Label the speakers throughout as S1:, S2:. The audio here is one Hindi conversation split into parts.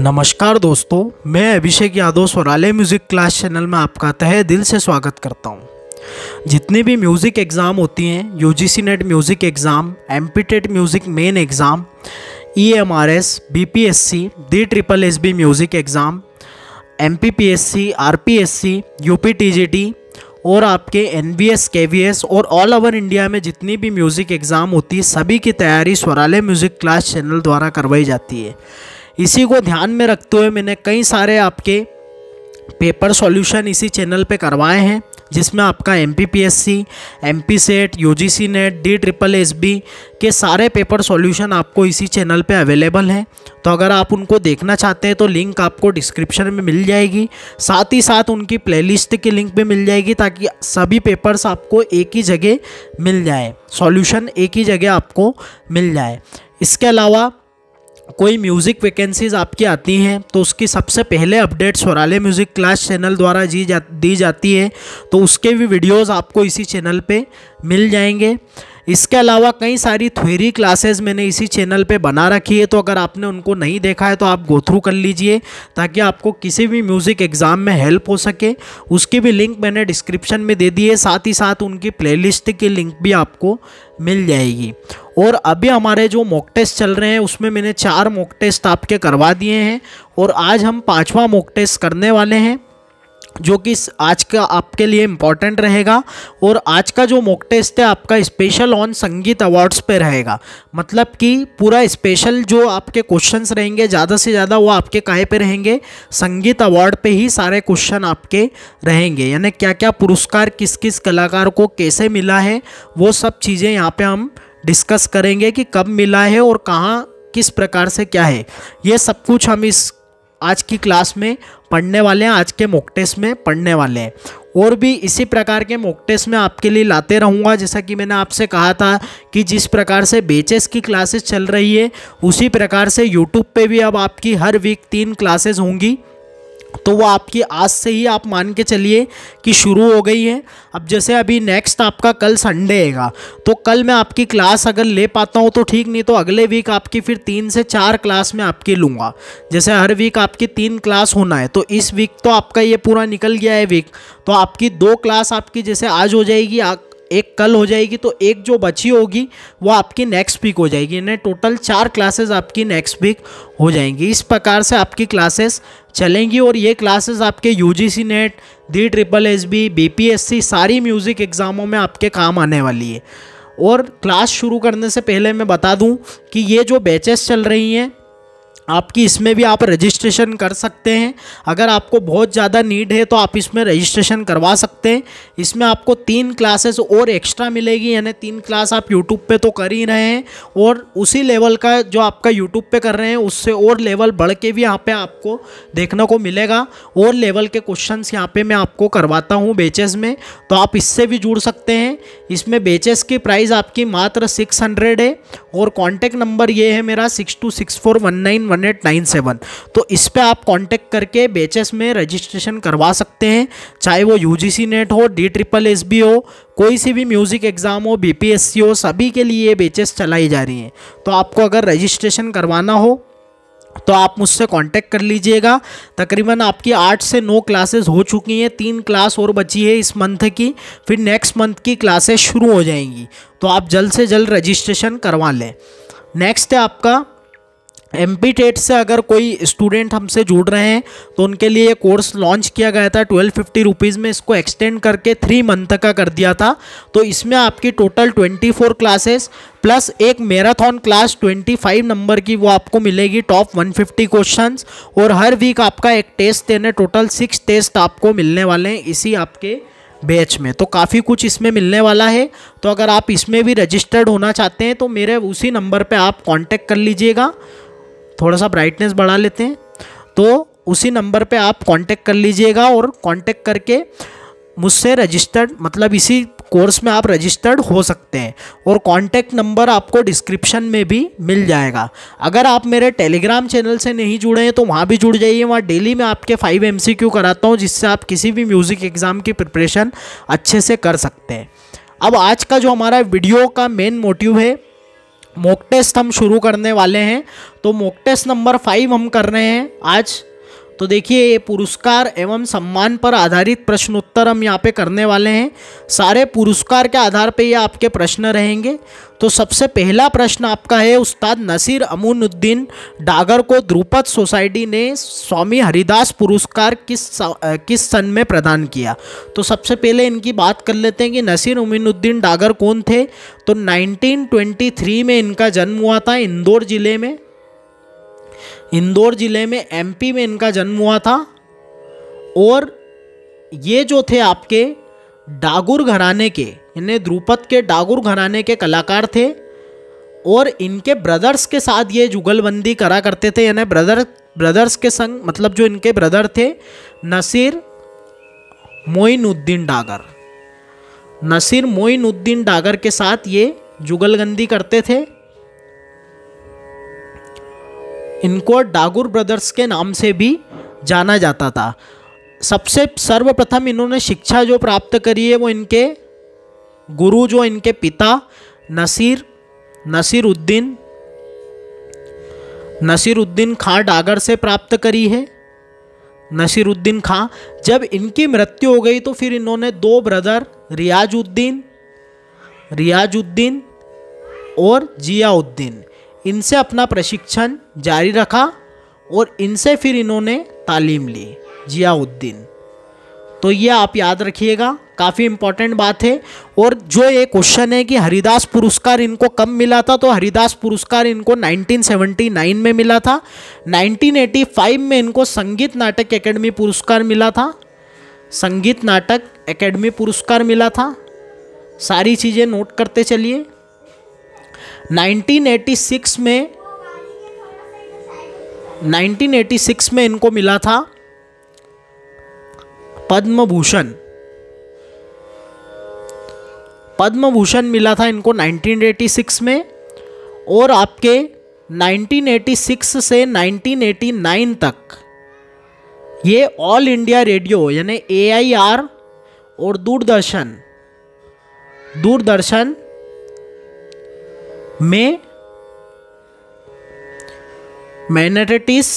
S1: नमस्कार दोस्तों, मैं Abhishek Yadav स्वरालय music class channel में आपका तहे दिल से स्वागत करता हूं। जितनी भी म्यूज़िक एग्ज़ाम होती हैं, UGC NET music exam, MP TET music main exam, EMRS, BPSC, DSSB music exam, MPPSC, RPSC, UPTGT और आपके NBS, KVS और ऑल ओवर इंडिया में जितनी भी म्यूज़िक एग्ज़ाम होती है सभी की तैयारी स्वरालय म्यूज़िक क्लास चैनल द्वारा करवाई जाती है। इसी को ध्यान में रखते हुए मैंने कई सारे आपके पेपर सॉल्यूशन इसी चैनल पे करवाए हैं, जिसमें आपका MPPSC, MP set, UGC net, DSSB के सारे पेपर सॉल्यूशन आपको इसी चैनल पे अवेलेबल हैं। तो अगर आप उनको देखना चाहते हैं तो लिंक आपको डिस्क्रिप्शन में मिल जाएगी, साथ ही साथ उनकी प्लेलिस्ट की लिंक भी मिल जाएगी, ताकि सभी पेपर्स आपको एक ही जगह मिल जाए, सॉल्यूशन एक ही जगह आपको मिल जाए। इसके अलावा कोई म्यूज़िक वैकेंसीज़ आपकी आती हैं तो उसकी सबसे पहले अपडेट स्वरालय म्यूज़िक क्लास चैनल द्वारा दी जाती है, तो उसके भी वीडियोस आपको इसी चैनल पे मिल जाएंगे। इसके अलावा कई सारी थ्योरी क्लासेस मैंने इसी चैनल पे बना रखी है, तो अगर आपने उनको नहीं देखा है तो आप गो थ्रू कर लीजिए, ताकि आपको किसी भी म्यूज़िक एग्ज़ाम में हेल्प हो सके। उसकी भी लिंक मैंने डिस्क्रिप्शन में दे दी है, साथ ही साथ उनकी प्लेलिस्ट की लिंक भी आपको मिल जाएगी। और अभी हमारे जो मॉक टेस्ट चल रहे हैं उसमें मैंने 4 मॉक टेस्ट आपके करवा दिए हैं, और आज हम 5वां मॉक टेस्ट करने वाले हैं, जो कि आज का आपके लिए इम्पॉर्टेंट रहेगा। और आज का जो मॉक टेस्ट है आपका स्पेशल ऑन संगीत अवार्ड्स पे रहेगा, मतलब कि पूरा स्पेशल जो आपके क्वेश्चंस रहेंगे ज़्यादा से ज़्यादा वो आपके काहे पे रहेंगे, संगीत अवार्ड पे ही सारे क्वेश्चन आपके रहेंगे। यानी क्या क्या पुरस्कार किस किस कलाकार को कैसे मिला है, वो सब चीज़ें यहाँ पे हम डिस्कस करेंगे कि कब मिला है और कहाँ किस प्रकार से क्या है, ये सब कुछ हम इस आज की क्लास में पढ़ने वाले हैं, आज के मॉक टेस्ट में पढ़ने वाले हैं। और भी इसी प्रकार के मॉक टेस्ट में आपके लिए लाते रहूँगा। जैसा कि मैंने आपसे कहा था कि जिस प्रकार से बैचेस की क्लासेस चल रही है, उसी प्रकार से यूट्यूब पे भी अब आपकी हर वीक 3 क्लासेस होंगी, तो वो आपकी आज से ही आप मान के चलिए कि शुरू हो गई है। अब जैसे अभी नेक्स्ट आपका कल संडे हैगा, तो कल मैं आपकी क्लास अगर ले पाता हूँ तो ठीक, नहीं तो अगले वीक आपकी फिर 3 से 4 क्लास में आपकी लूँगा। जैसे हर वीक आपकी 3 क्लास होना है, तो इस वीक तो आपका ये पूरा निकल गया है वीक, तो आपकी 2 क्लास आपकी जैसे आज हो जाएगी, एक कल हो जाएगी, तो एक जो बची होगी वो आपकी नेक्स्ट वीक हो जाएगी। यानी टोटल 4 क्लासेस आपकी नेक्स्ट वीक हो जाएंगी। इस प्रकार से आपकी क्लासेस चलेंगी, और ये क्लासेस आपके UGC नेट, DSSB, BPSC सारी म्यूज़िक एग्ज़ामों में आपके काम आने वाली है। और क्लास शुरू करने से पहले मैं बता दूं कि ये जो बैचेस चल रही हैं आपकी, इसमें भी आप रजिस्ट्रेशन कर सकते हैं। अगर आपको बहुत ज़्यादा नीड है तो आप इसमें रजिस्ट्रेशन करवा सकते हैं। इसमें आपको 3 क्लासेस और एक्स्ट्रा मिलेगी, यानी 3 क्लास आप यूट्यूब पे तो कर ही रहे हैं, और उसी लेवल का जो आपका यूट्यूब पे कर रहे हैं उससे और लेवल बढ़ के भी यहाँ पे आपको देखने को मिलेगा। और लेवल के क्वेश्चंस यहाँ पे मैं आपको करवाता हूँ बैचेस में, तो आप इससे भी जुड़ सकते हैं। इसमें बैचेस की प्राइस आपकी मात्र 600 है, और कॉन्टैक्ट नंबर ये है मेरा 6264191897। तो इस पर आप कांटेक्ट करके बैचेस में रजिस्ट्रेशन करवा सकते हैं, चाहे वो UGC नेट हो, DSSB हो, कोई सी भी म्यूज़िक एग्ज़ाम हो, BPSC हो, सभी के लिए ये बैचेस चलाई जा रही हैं। तो आपको अगर रजिस्ट्रेशन करवाना हो तो आप मुझसे कांटेक्ट कर लीजिएगा। तकरीबन आपकी 8 से 9 क्लासेस हो चुकी हैं, 3 क्लास और बची है इस मंथ की, फिर नेक्स्ट मंथ की क्लासेस शुरू हो जाएंगी, तो आप जल्द से जल्द रजिस्ट्रेशन करवा लें। नेक्स्ट है आपका MP टेट से अगर कोई स्टूडेंट हमसे जुड़ रहे हैं तो उनके लिए ये कोर्स लॉन्च किया गया था 1250 रुपीज़ में, इसको एक्सटेंड करके 3 मंथ का कर दिया था। तो इसमें आपकी टोटल 24 क्लासेस प्लस एक मैराथन क्लास 25 नंबर की वो आपको मिलेगी, टॉप 150 क्वेश्चंस, और हर वीक आपका एक टेस्ट देने, टोटल 6 टेस्ट आपको मिलने वाले हैं इसी आपके बैच में। तो काफ़ी कुछ इसमें मिलने वाला है। तो अगर आप इसमें भी रजिस्टर्ड होना चाहते हैं तो मेरे उसी नंबर पर आप कॉन्टेक्ट कर लीजिएगा। थोड़ा सा ब्राइटनेस बढ़ा लेते हैं, तो उसी नंबर पे आप कांटेक्ट कर लीजिएगा, और कांटेक्ट करके मुझसे रजिस्टर्ड, मतलब इसी कोर्स में आप रजिस्टर्ड हो सकते हैं। और कांटेक्ट नंबर आपको डिस्क्रिप्शन में भी मिल जाएगा। अगर आप मेरे टेलीग्राम चैनल से नहीं जुड़े हैं तो वहाँ भी जुड़ जाइए, वहाँ डेली मैं आपके 5 MCQ कराता हूँ, जिससे आप किसी भी म्यूज़िक एग्ज़ाम की प्रिपरेशन अच्छे से कर सकते हैं। अब आज का जो हमारा वीडियो का मेन मोटिव है मॉक टेस्ट हम शुरू करने वाले हैं। तो मॉक टेस्ट नंबर 5 हम कर रहे हैं आज। तो देखिए, ये पुरस्कार एवं सम्मान पर आधारित प्रश्नोत्तर हम यहाँ पे करने वाले हैं। सारे पुरस्कार के आधार पे ये आपके प्रश्न रहेंगे। तो सबसे पहला प्रश्न आपका है, उस्ताद नसीर अमीनुद्दीन डागर को ध्रुपद सोसाइटी ने स्वामी हरिदास पुरस्कार किस सन में प्रदान किया। तो सबसे पहले इनकी बात कर लेते हैं कि नसीर अमीनुद्दीन डागर कौन थे। तो 1923 में इनका जन्म हुआ था इंदौर ज़िले में। इंदौर ज़िले में एमपी में इनका जन्म हुआ था। और ये जो थे आपके डागुर घराने के, यानी ध्रुपद के डागुर घराने के कलाकार थे। और इनके ब्रदर्स के साथ ये जुगलबंदी करा करते थे, यानी ब्रदर्स के संग, मतलब जो इनके ब्रदर थे नसीर मोइनुद्दीन डागर, नसीर मोइनुद्दीन डागर के साथ ये जुगलबंदी करते थे। इनको डागुर ब्रदर्स के नाम से भी जाना जाता था। सबसे सर्वप्रथम इन्होंने शिक्षा जो प्राप्त करी है वो इनके गुरु, जो इनके पिता नसीरुद्दीन खां डागर से प्राप्त करी है। नसीरुद्दीन खां, जब इनकी मृत्यु हो गई तो फिर इन्होंने 2 ब्रदर रियाजुद्दीन और जियाउद्दीन, इनसे अपना प्रशिक्षण जारी रखा और इनसे फिर इन्होंने तालीम ली, जियाउद्दीन। तो ये आप याद रखिएगा, काफ़ी इम्पोर्टेंट बात है। और जो ये क्वेश्चन है कि हरिदास पुरस्कार इनको कब मिला था, तो हरिदास पुरस्कार इनको 1979 में मिला था। 1985 में इनको संगीत नाटक एकेडमी पुरस्कार मिला था। संगीत नाटक एकेडमी पुरस्कार मिला था। सारी चीज़ें नोट करते चलिए। 1986 में इनको मिला था पद्म भूषण मिला था इनको 1986 में। और आपके 1986 से 1989 तक ये ऑल इंडिया रेडियो यानी AIR और दूरदर्शन में मैनर्टीज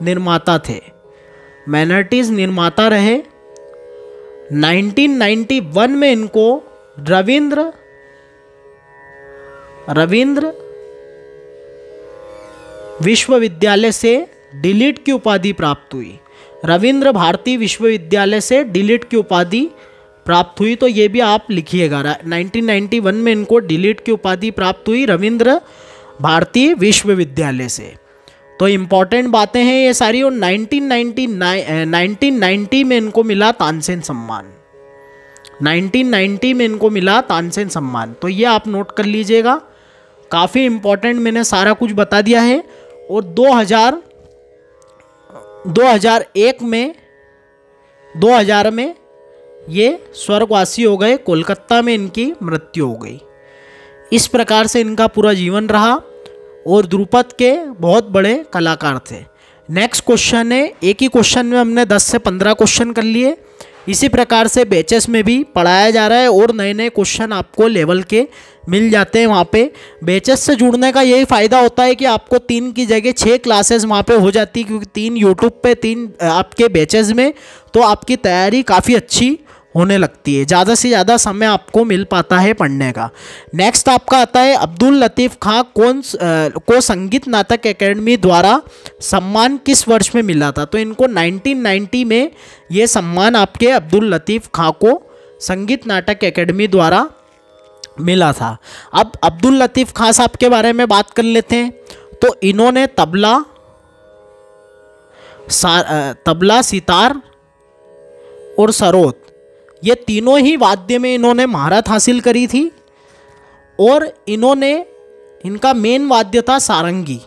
S1: निर्माता थे, मैनर्टीज निर्माता रहे। 1991 में इनको रविंद्र विश्वविद्यालय से डिलीट की उपाधि प्राप्त हुई। रविंद्र भारती विश्वविद्यालय से डिलीट की उपाधि प्राप्त हुई। तो ये भी आप लिखिएगा, 1991 में इनको डिलीट की उपाधि प्राप्त हुई रविंद्र भारती विश्वविद्यालय से। तो इम्पॉर्टेंट बातें हैं ये सारी। और 1990 में इनको मिला तानसेन सम्मान। 1990 में इनको मिला तानसेन सम्मान। तो ये आप नोट कर लीजिएगा, काफ़ी इम्पॉर्टेंट, मैंने सारा कुछ बता दिया है। और 2000 में ये स्वर्गवासी हो गए, कोलकाता में इनकी मृत्यु हो गई। इस प्रकार से इनका पूरा जीवन रहा और ध्रुपद के बहुत बड़े कलाकार थे। नेक्स्ट क्वेश्चन है, एक ही क्वेश्चन में हमने 10 से 15 क्वेश्चन कर लिए। इसी प्रकार से बैचेस में भी पढ़ाया जा रहा है और नए नए क्वेश्चन आपको लेवल के मिल जाते हैं वहाँ पे। बैचेस से जुड़ने का यही फ़ायदा होता है कि आपको 3 की जगह 6 क्लासेस वहाँ पे हो जाती है, क्योंकि 3 यूट्यूब पे 3 आपके बैचेस में, तो आपकी तैयारी काफ़ी अच्छी होने लगती है, ज़्यादा से ज़्यादा समय आपको मिल पाता है पढ़ने का। नेक्स्ट आपका आता है अब्दुल लतीफ़ खां को संगीत नाटक एकेडमी द्वारा सम्मान किस वर्ष में मिला था। तो इनको 1990 में ये सम्मान आपके अब्दुल लतीफ़ खां को संगीत नाटक एकेडमी द्वारा मिला था। अब अब्दुल लतीफ़ खां साहब के बारे में बात कर लेते हैं। तो इन्होंने तबला, सितार और सरोद, ये तीनों ही वाद्य में इन्होंने महारत हासिल करी थी। और इनका मेन वाद्य था सारंगी।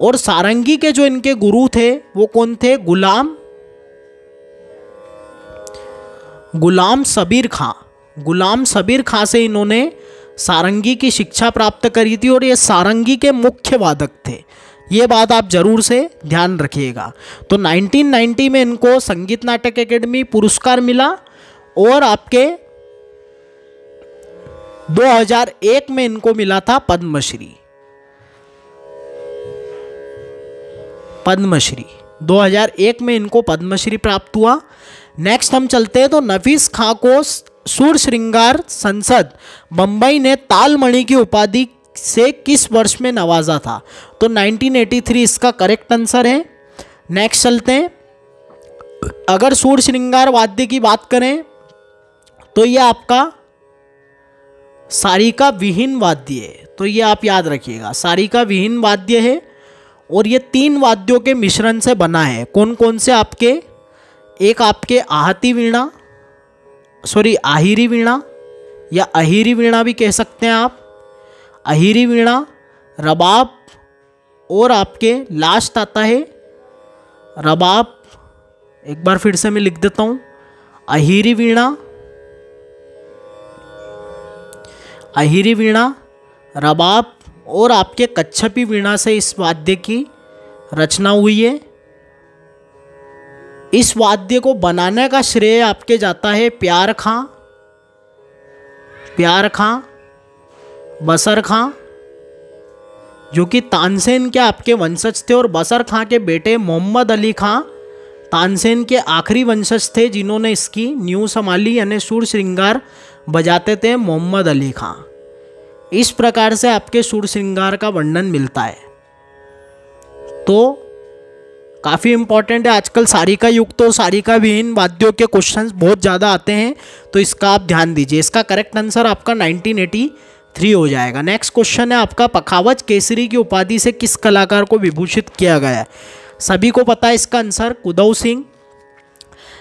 S1: और सारंगी के जो इनके गुरु थे वो कौन थे? गुलाम सबीर खां से इन्होंने सारंगी की शिक्षा प्राप्त करी थी। और ये सारंगी के मुख्य वादक थे, ये बात आप जरूर से ध्यान रखिएगा। तो 1990 में इनको संगीत नाटक एकेडमी पुरस्कार मिला। और आपके 2001 में इनको मिला था पद्मश्री। पद्मश्री 2001 में इनको पद्मश्री प्राप्त हुआ। नेक्स्ट हम चलते हैं तो नफीस खां को सूर श्रृंगार संसद बम्बई ने तालमणि की उपाधि से किस वर्ष में नवाजा था? तो 1983 इसका करेक्ट आंसर है। नेक्स्ट चलते हैं, अगर सूर श्रृंगार वाद्य की बात करें तो ये आपका सारिका विहीन वाद्य है, तो ये आप याद रखिएगा, सारिका विहीन वाद्य है और ये 3 वाद्यों के मिश्रण से बना है। कौन कौन से आपके? एक आपके आहती वीणा, सॉरी आहिरी वीणा या अहिरी वीणा भी कह सकते हैं आप, अहिरी वीणा, रबाब और आपके लास्ट आता है रबाब। एक बार फिर से मैं लिख देता हूँ, अहिरी वीणा, अहिरी वीणा, रबाब और आपके कच्छपी वीणा से इस वाद्य की रचना हुई है। इस वाद्य को बनाने का श्रेय आपके जाता है प्यार खां, प्यार खां, बसर खां, जो कि तानसेन के आपके वंशज थे, और बसर खां के बेटे मोहम्मद अली खां तानसेन के आखिरी वंशज थे जिन्होंने इसकी न्यू संभाली, यानी सूर श्रृंगार बजाते थे मोहम्मद अली खां। इस प्रकार से आपके सूर श्रृंगार का वर्णन मिलता है। तो काफ़ी इंपॉर्टेंट है, आजकल सारिका युक्त और सारिका विहीन वाद्यों के क्वेश्चंस बहुत ज़्यादा आते हैं, तो इसका आप ध्यान दीजिए। इसका करेक्ट आंसर आपका 1983 हो जाएगा। नेक्स्ट क्वेश्चन है आपका, पखावज केसरी की उपाधि से किस कलाकार को विभूषित किया गया है? सभी को पता है इसका आंसर, कुदौ सिंह।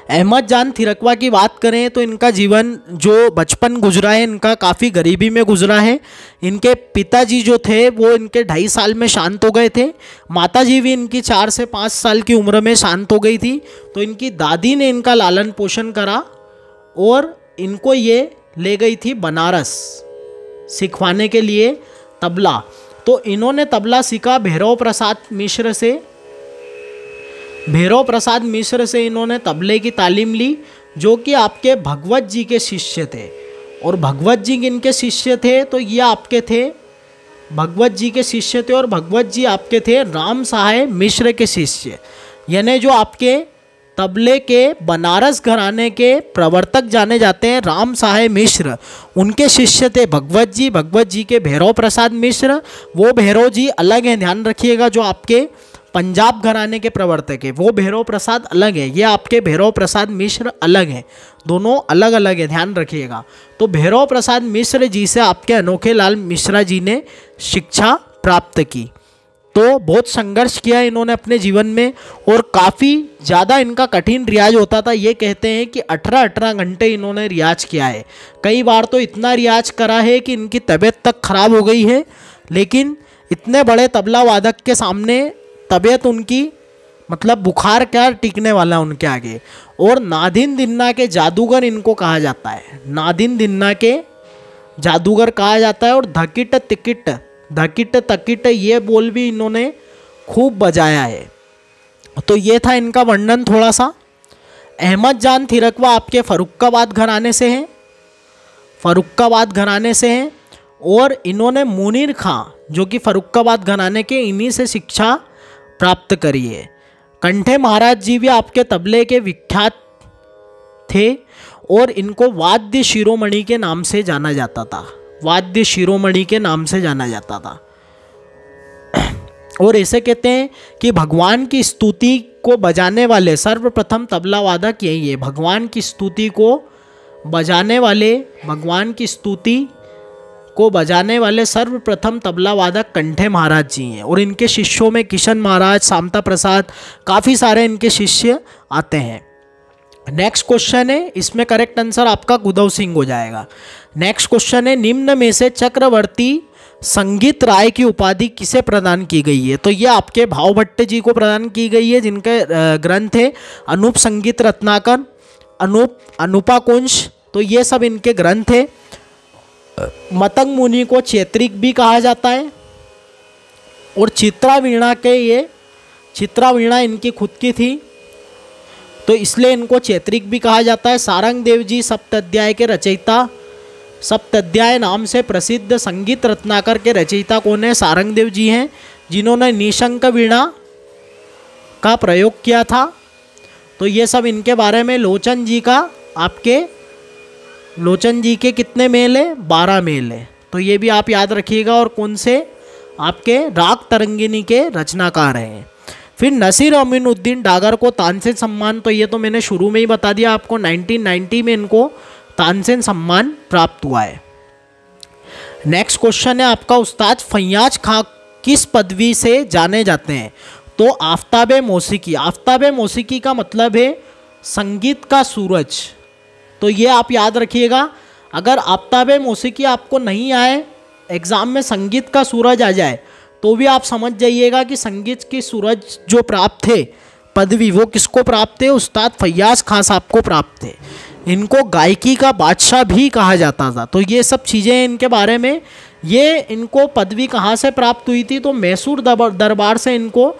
S1: अहमद जान थिरकवा की बात करें तो इनका जीवन जो बचपन गुजरा है इनका काफ़ी गरीबी में गुजरा है। इनके पिताजी जो थे वो इनके 2.5 साल में शांत हो गए थे। माताजी भी इनकी 4 से 5 साल की उम्र में शांत हो गई थी। तो इनकी दादी ने इनका लालन पोषण करा और इनको ये ले गई थी बनारस सिखवाने के लिए तबला। तो इन्होंने तबला सीखा भैरव प्रसाद मिश्र से। भैरव प्रसाद मिश्र से इन्होंने तबले की तालीम ली, जो कि आपके भगवत जी के शिष्य थे। और भगवत जी इनके शिष्य थे, तो ये आपके थे भगवत जी के शिष्य थे, और भगवत जी आपके थे राम साहेब मिश्र के शिष्य। यानी जो आपके तबले के बनारस घराने के प्रवर्तक जाने जाते हैं राम साहेब मिश्र, उनके शिष्य थे भगवत जी। भगवत जी के भैरव प्रसाद मिश्र, वो भैरव जी अलग हैं, ध्यान रखिएगा। जो आपके पंजाब घराने के प्रवर्तक है वो भैरव प्रसाद अलग है, ये आपके भैरव प्रसाद मिश्र अलग हैं, दोनों अलग अलग है, ध्यान रखिएगा। तो भैरव प्रसाद मिश्र जी से आपके अनोखे लाल मिश्रा जी ने शिक्षा प्राप्त की। तो बहुत संघर्ष किया इन्होंने अपने जीवन में और काफ़ी ज़्यादा इनका कठिन रियाज होता था। ये कहते हैं कि 18-18 घंटे इन्होंने रियाज किया है। कई बार तो इतना रियाज करा है कि इनकी तबीयत तक खराब हो गई है, लेकिन इतने बड़े तबला वादक के सामने तबीयत उनकी, मतलब बुखार क्या टिकने वाला उनके आगे। और नादिन दिन्ना के जादूगर इनको कहा जाता है, नादिन दिन्ना के जादूगर कहा जाता है। और धकिट तिकिट, धकिट तकिट, ये बोल भी इन्होंने खूब बजाया है। तो ये था इनका वर्णन थोड़ा सा। अहमद जान थिरकवा आपके फर्रुखाबाद घराने से हैं, फर्रुखाबाद घराने से हैं। और इन्होंने मुनीर खां जो कि फर्रुखाबाद घराने के, इन्हीं से शिक्षा प्राप्त करी है। कंठे महाराज जी भी आपके तबले के विख्यात थे और इनको वाद्य शिरोमणि के नाम से जाना जाता था, वाद्य शिरोमणि के नाम से जाना जाता था। और ऐसे कहते हैं कि भगवान की स्तुति को बजाने वाले सर्वप्रथम तबला वादक यही है। भगवान की स्तुति को बजाने वाले, भगवान की स्तुति को बजाने वाले सर्वप्रथम तबला वादक कंठे महाराज जी हैं। और इनके शिष्यों में किशन महाराज, शांता प्रसाद, काफ़ी सारे इनके शिष्य आते हैं। नेक्स्ट क्वेश्चन है, इसमें करेक्ट आंसर आपका कुदौ सिंह हो जाएगा। नेक्स्ट क्वेश्चन है, निम्न में से चक्रवर्ती संगीत राय की उपाधि किसे प्रदान की गई है? तो ये आपके भावभट्ट जी को प्रदान की गई है, जिनके ग्रंथ है अनूप संगीत रत्नाकर, अनुपा कुंज। तो ये सब इनके ग्रंथ है। मतंग मुनि को चैत्रिक भी कहा जाता है। और चित्रा वीणा के, ये चित्रा वीणा इनकी खुद की थी, तो इसलिए इनको चैत्रिक भी कहा जाता है। सारंग देव जी सप्त अध्याय के रचयिता सप्ताध्याय नाम से प्रसिद्ध संगीत रत्नाकर के रचयिता कौन है? सारंगदेव जी हैं, जिन्होंने निशंक वीणा का प्रयोग किया था। तो ये सब इनके बारे में। लोचन जी के कितने मेल है? 12 मेल है। तो ये भी आप याद रखिएगा। और कौन से? आपके राग तरंगिनी के रचनाकार हैं। फिर नसीर अमीनुद्दीन डागर को तानसेन सम्मान, तो ये तो मैंने शुरू में ही बता दिया आपको, 1990 में इनको तानसेन सम्मान प्राप्त हुआ है। नेक्स्ट क्वेश्चन है आपका, उस्ताद फैयाज खां किस पदवी से जाने जाते हैं? तो आफ्ताबे मौसीकी। आफ्ताबे मौसीकी का मतलब है संगीत का सूरज। तो ये आप याद रखिएगा। अगर आफ्ताबे मौसीकी आपको नहीं आए, एग्ज़ाम में संगीत का सूरज आ जाए, तो भी आप समझ जाइएगा कि संगीत की सूरज जो प्राप्त थे पदवी, वो किसको प्राप्त है? उस्ताद फैयाज खां साहब को प्राप्त थे। इनको गायकी का बादशाह भी कहा जाता था। तो ये सब चीज़ें इनके बारे में। ये इनको पदवी कहाँ से प्राप्त हुई थी? तो मैसूर दरबार से इनको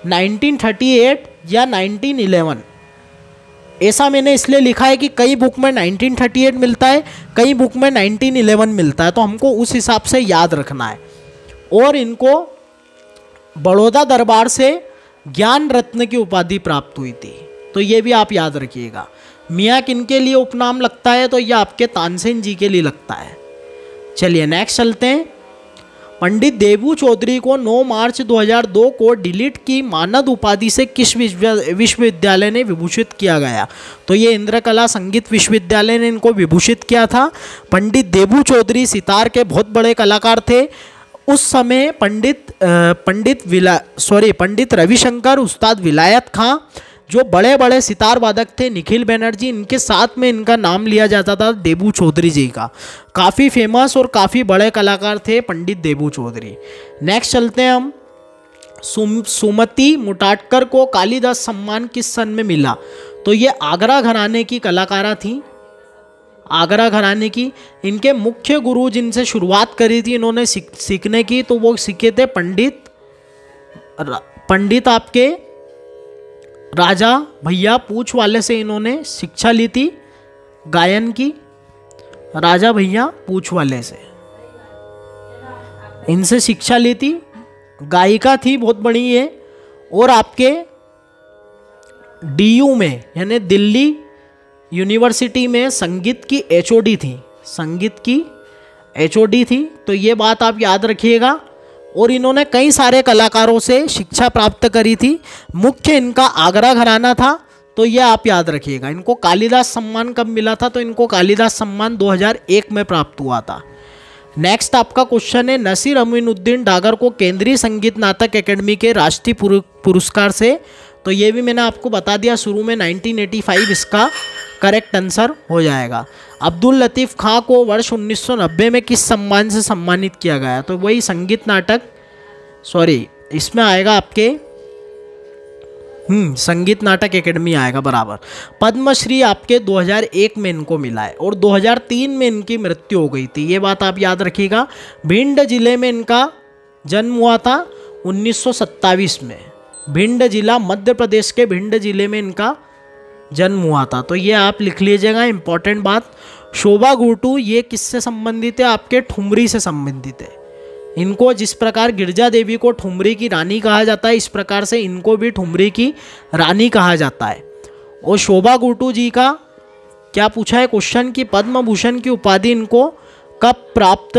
S1: 1938 या 1911, ऐसा मैंने इसलिए लिखा है कि कई बुक में 1938 मिलता है, कई बुक में 1911 मिलता है, तो हमको उस हिसाब से याद रखना है। और इनको बड़ौदा दरबार से ज्ञान रत्न की उपाधि प्राप्त हुई थी। तो ये भी आप याद रखिएगा। मियाँ किनके लिए उपनाम लगता है? तो ये आपके तानसेन जी के लिए लगता है। चलिए नेक्स्ट चलते हैं। पंडित देबू चौधरी को 9 मार्च 2002 को डिलीट की मानद उपाधि से किस विश्वविद्यालय ने विभूषित किया गया? तो ये इंद्रकला संगीत विश्वविद्यालय ने इनको विभूषित किया था। पंडित देबू चौधरी सितार के बहुत बड़े कलाकार थे। उस समय पंडित रविशंकर, उस्ताद विलायत खां, जो बड़े बड़े सितार वादक थे, निखिल बनर्जी, इनके साथ में इनका नाम लिया जाता था देबू चौधरी जी का। काफ़ी फेमस और काफ़ी बड़े कलाकार थे पंडित देबू चौधरी। नेक्स्ट चलते हैं हम। सुमति मुटाटकर को कालिदास सम्मान किस सन में मिला? तो ये आगरा घराने की कलाकारा थी, आगरा घराने की। इनके मुख्य गुरु जिनसे शुरुआत करी थी इन्होंने सीखने की, तो वो सीखे थे पंडित आपके राजा भैया पूछ वाले से इन्होंने शिक्षा ली थी गायन की। राजा भैया पूछ वाले से इनसे शिक्षा ली थी। गायिका थी बहुत बड़ी ये। और आपके DU में यानी दिल्ली यूनिवर्सिटी में संगीत की HOD थी, संगीत की HOD थी। तो ये बात आप याद रखिएगा। और इन्होंने कई सारे कलाकारों से शिक्षा प्राप्त करी थी। मुख्य इनका आगरा घराना था। तो ये आप याद रखिएगा। इनको कालिदास सम्मान कब मिला था? तो इनको कालिदास सम्मान 2001 में प्राप्त हुआ था। नेक्स्ट आपका क्वेश्चन है, नसीर अमीनुद्दीन डागर को केंद्रीय संगीत नाटक अकेडमी के राष्ट्रीय पुरस्कार से, तो ये भी मैंने आपको बता दिया शुरू में, 1985 इसका करेक्ट आंसर हो जाएगा। अब्दुल लतीफ़ खां को वर्ष 1990 में किस सम्मान से सम्मानित किया गया? तो वही संगीत नाटक, इसमें आएगा आपके संगीत नाटक एकेडमी आएगा बराबर। पद्मश्री आपके 2001 में इनको मिला है और 2003 में इनकी मृत्यु हो गई थी। ये बात आप याद रखिएगा। भिंड जिले में इनका जन्म हुआ था 1927 में। भिंड जिला मध्य प्रदेश के भिंड जिले में इनका जन्म हुआ था। तो ये आप लिख लीजिएगा, इंपॉर्टेंट बात। शोभा गुरटू ये किससे संबंधित है? आपके ठुमरी से संबंधित है। इनको जिस प्रकार गिरजा देवी को ठुमरी की रानी कहा जाता है, इस प्रकार से इनको भी ठुमरी की रानी कहा जाता है। और शोभा गुरटू जी का क्या पूछा है क्वेश्चन कि पद्म भूषण की उपाधि इनको कब प्राप्त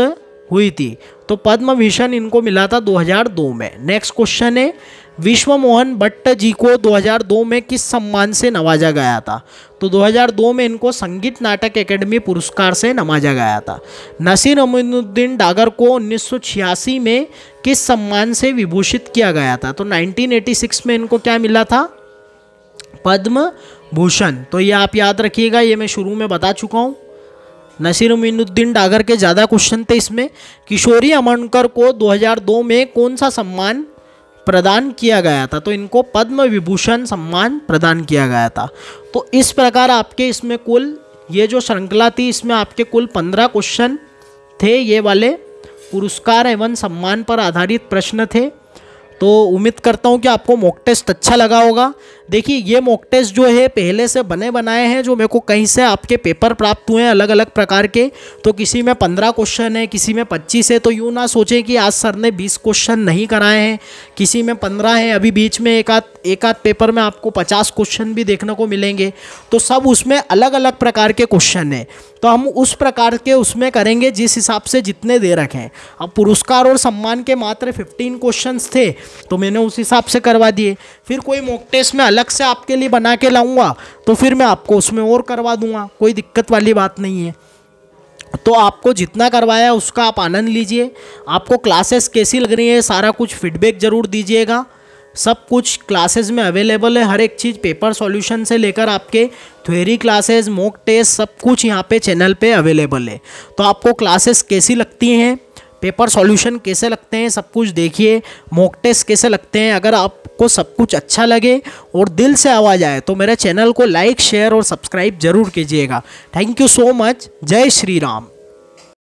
S1: हुई थी? तो पद्म भूषण इनको मिला था 2002 में। नेक्स्ट क्वेश्चन है, विश्व मोहन भट्ट जी को 2002 में किस सम्मान से नवाजा गया था? तो 2002 में इनको संगीत नाटक एकेडमी पुरस्कार से नवाजा गया था। नसीर अमीनुद्दीन डागर को 1986 में किस सम्मान से विभूषित किया गया था? तो 1986 में इनको क्या मिला था? पद्म भूषण। तो ये आप याद रखिएगा, ये मैं शुरू में बता चुका हूँ। नसीर अमीनुद्दीन डागर के ज़्यादा क्वेश्चन थे इसमें। किशोरी अमनकर को 2002 में कौन सा सम्मान प्रदान किया गया था? तो इनको पद्म विभूषण सम्मान प्रदान किया गया था। तो इस प्रकार आपके इसमें कुल ये जो श्रृंखला थी, इसमें आपके कुल 15 क्वेश्चन थे। ये वाले पुरस्कार एवं सम्मान पर आधारित प्रश्न थे। तो उम्मीद करता हूँ कि आपको मॉक टेस्ट अच्छा लगा होगा। देखिए ये मॉक टेस्ट जो है पहले से बने बनाए हैं, जो मेरे को कहीं से आपके पेपर प्राप्त हुए हैं अलग अलग प्रकार के। तो किसी में 15 क्वेश्चन है, किसी में 25 है। तो यूँ ना सोचें कि आज सर ने 20 क्वेश्चन नहीं कराए हैं, किसी में 15 है। अभी बीच में एक आध पेपर में आपको 50 क्वेश्चन भी देखने को मिलेंगे। तो सब उसमें अलग अलग प्रकार के क्वेश्चन है, तो हम उस प्रकार के उसमें करेंगे जिस हिसाब से जितने दे रखें। अब पुरस्कार और सम्मान के मात्र 15 क्वेश्चंस थे, तो मैंने उस हिसाब से करवा दिए। फिर कोई मॉक टेस्ट में अलग से आपके लिए बना के लाऊंगा तो फिर मैं आपको उसमें और करवा दूंगा, कोई दिक्कत वाली बात नहीं है। तो आपको जितना करवाया उसका आप आनंद लीजिए। आपको क्लासेस कैसी लग रही है सारा कुछ फीडबैक ज़रूर दीजिएगा। सब कुछ क्लासेस में अवेलेबल है, हर एक चीज़ पेपर सॉल्यूशन से लेकर आपके थ्योरी क्लासेस, मॉक टेस्ट, सब कुछ यहाँ पे चैनल पे अवेलेबल है। तो आपको क्लासेस कैसी लगती हैं, पेपर सॉल्यूशन कैसे लगते हैं, सब कुछ देखिए। मॉक टेस्ट कैसे लगते हैं। अगर आपको सब कुछ अच्छा लगे और दिल से आवाज़ आए तो मेरे चैनल को लाइक, शेयर और सब्सक्राइब जरूर कीजिएगा। Thank you so much. जय श्री राम।